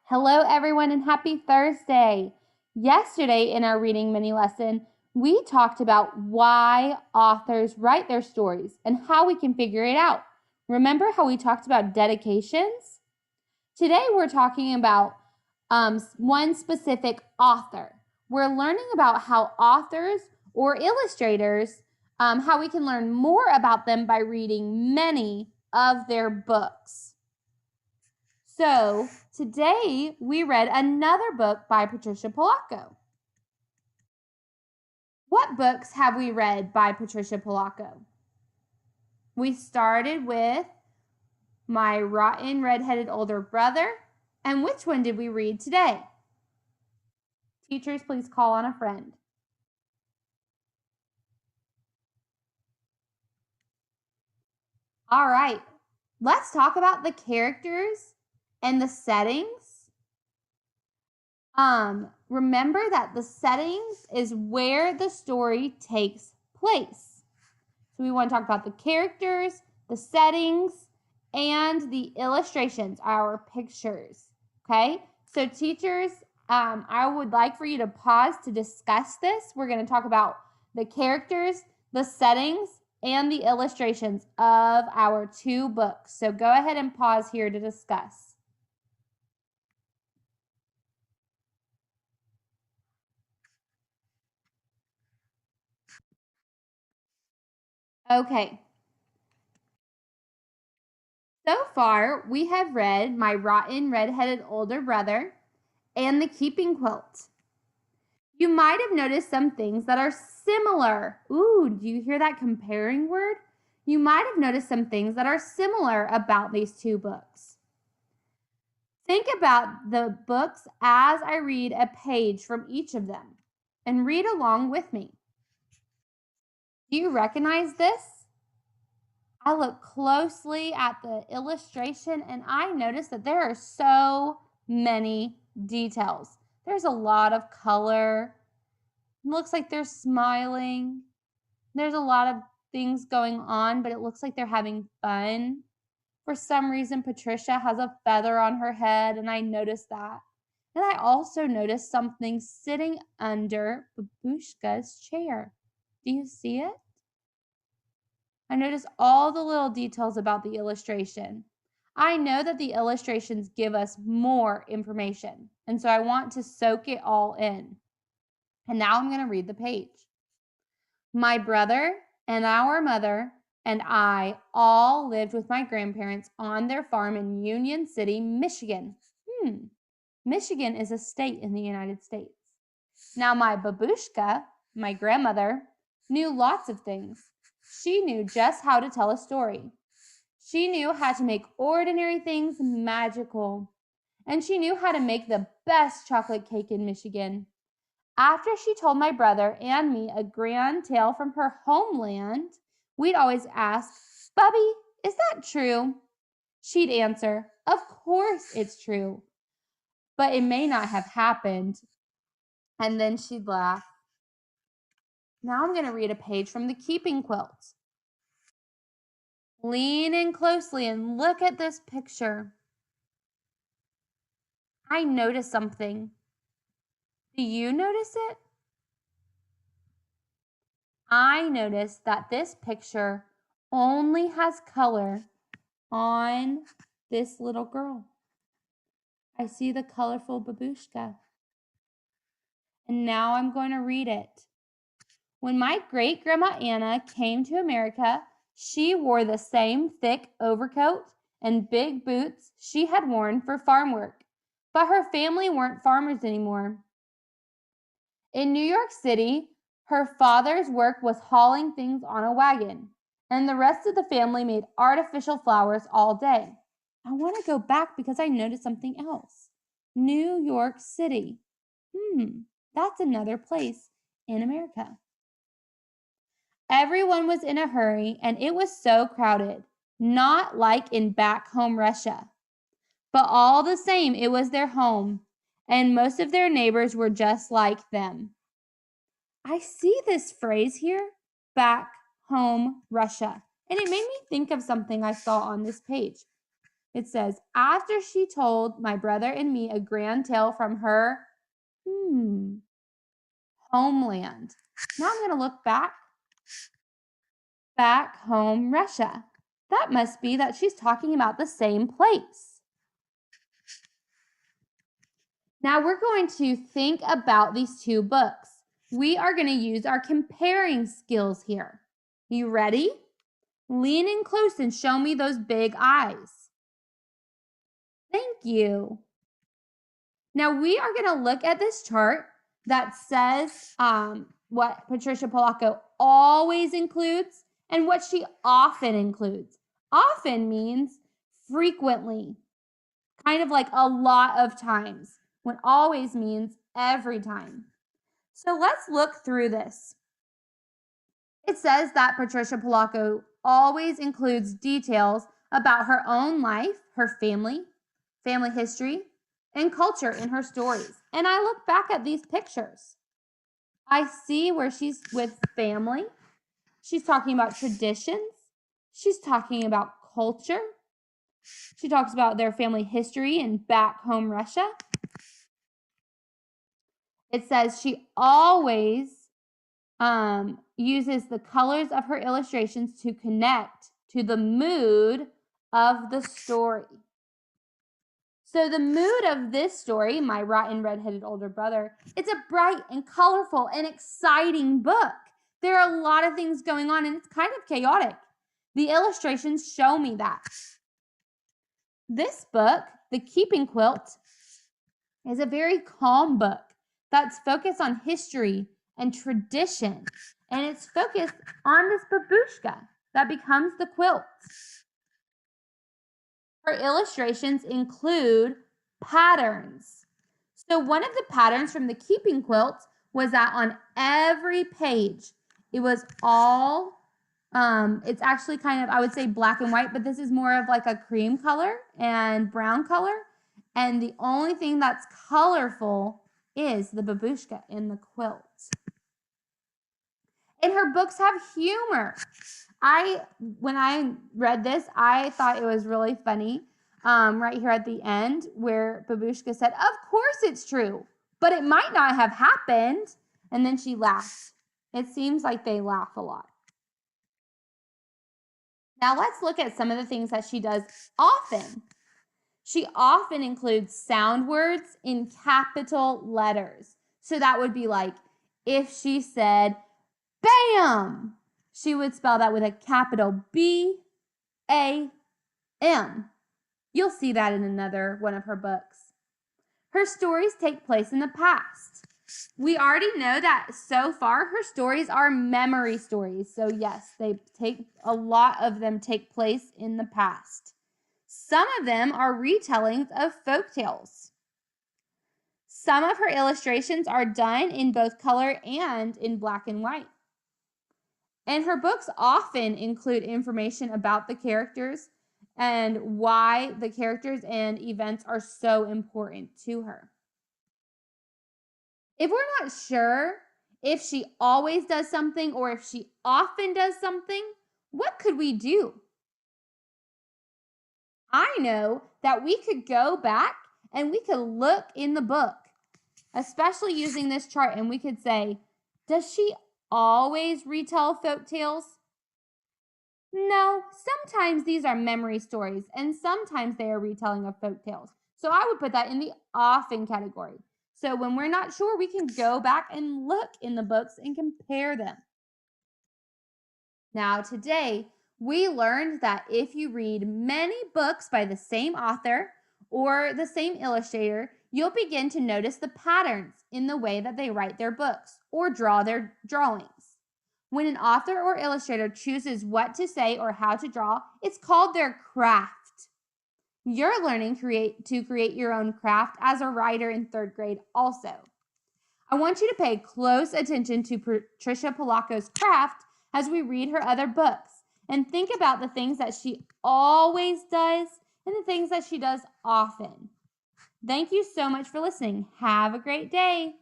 Hello, everyone, and happy Thursday. Yesterday, in our reading mini lesson, we talked about why authors write their stories and how we can figure it out. Remember how we talked about dedications? Today, we're talking about one specific author. We're learning about how authors or illustrators, how we can learn more about them by reading many of their books. So today we read another book by Patricia Polacco. What books have we read by Patricia Polacco? We started with My Rotten Red-Headed Older Brother. And which one did we read today? Teachers, please call on a friend. All right, let's talk about the characters and the settings. Remember that the settings is where the story takes place. So we want to talk about the characters, the settings, and the illustrations, our pictures. Okay? So teachers, I would like for you to pause to discuss this. We're going to talk about the characters, the settings, and the illustrations of our two books. So go ahead and pause here to discuss. Okay. So far, we have read My Rotten Red-Headed Older Brother and The Keeping Quilt. You might have noticed some things that are similar. Ooh, do you hear that comparing word? You might have noticed some things that are similar about these two books. Think about the books as I read a page from each of them and read along with me. Do you recognize this? I look closely at the illustration and I notice that there are so many details. There's a lot of color. It looks like they're smiling. There's a lot of things going on, but it looks like they're having fun. For some reason, Patricia has a feather on her head, and I noticed that. And I also noticed something sitting under Babushka's chair. Do you see it? I noticed all the little details about the illustration. I know that the illustrations give us more information, and so I want to soak it all in. And now I'm going to read the page. My brother and our mother and I all lived with my grandparents on their farm in Union City, Michigan. Michigan is a state in the United States. Now, my babushka, my grandmother, knew lots of things. She knew just how to tell a story. She knew how to make ordinary things magical. And she knew how to make the best chocolate cake in Michigan. After she told my brother and me a grand tale from her homeland, we'd always ask, Bubby, is that true? She'd answer, Of course it's true, but it may not have happened. And then she'd laugh. Now I'm going to read a page from The Keeping Quilt. Lean in closely and look at this picture. I noticed something. Do you notice it? I noticed that this picture only has color on this little girl. I see the colorful babushka. And now I'm going to read it. When my great-grandma Anna came to America, she wore the same thick overcoat and big boots she had worn for farm work. But her family weren't farmers anymore. In New York City, her father's work was hauling things on a wagon, and the rest of the family made artificial flowers all day. I want to go back because I noticed something else. New York City. That's another place in America. Everyone was in a hurry, and it was so crowded, not like in back home Russia. But all the same, it was their home, and most of their neighbors were just like them. I see this phrase here, back home Russia, and it made me think of something I saw on this page. It says, after she told my brother and me a grand tale from her homeland. Now I'm going to look back home, Russia. That must be that she's talking about the same place. Now we're going to think about these two books. We are going to use our comparing skills here. You ready? Lean in close and show me those big eyes. Thank you. Now we are going to look at this chart that says what Patricia Polacco always includes and what she often includes. Often means frequently, kind of like a lot of times, when always means every time. So let's look through this. It says that Patricia Polacco always includes details about her own life, her family history, and culture in her stories. And I look back at these pictures. I see where she's with family. She's talking about traditions. She's talking about culture. She talks about their family history in back home Russia. It says she always uses the colors of her illustrations to connect to the mood of the story. So the mood of this story, My Rotten Red-Headed Older Brother, it's a bright and colorful and exciting book. There are a lot of things going on and it's kind of chaotic. The illustrations show me that. This book, The Keeping Quilt, is a very calm book that's focused on history and tradition. And it's focused on this babushka that becomes the quilt. Her illustrations include patterns. So one of the patterns from the Keeping Quilt was that on every page, it was all, it's actually kind of, I would say black and white, but this is more of like a cream color and brown color. And the only thing that's colorful is the babushka in the quilt. And her books have humor. When I read this, I thought it was really funny. Right here at the end where Babushka said, "Of course it's true, but it might not have happened." And then she laughed. It seems like they laugh a lot. Now let's look at some of the things that she does often. She often includes sound words in capital letters. So that would be like if she said, "Bam!" she would spell that with a capital B-A-M. You'll see that in another one of her books. Her stories take place in the past. We already know that so far her stories are memory stories. So yes, a lot of them take place in the past. Some of them are retellings of folk tales. Some of her illustrations are done in both color and in black and white. And her books often include information about the characters and why the characters and events are so important to her. If we're not sure if she always does something or if she often does something, what could we do? I know that we could go back and we could look in the book, especially using this chart, and we could say, does she always retell folk tales? No, sometimes these are memory stories and sometimes they are retelling of folk tales. So I would put that in the often category. So when we're not sure, we can go back and look in the books and compare them. Now today, we learned that if you read many books by the same author or the same illustrator, you'll begin to notice the patterns in the way that they write their books or draw their drawings. When an author or illustrator chooses what to say or how to draw, it's called their craft. You're learning to create your own craft as a writer in 3rd grade also. I want you to pay close attention to Patricia Polacco's craft as we read her other books and think about the things that she always does and the things that she does often. Thank you so much for listening. Have a great day.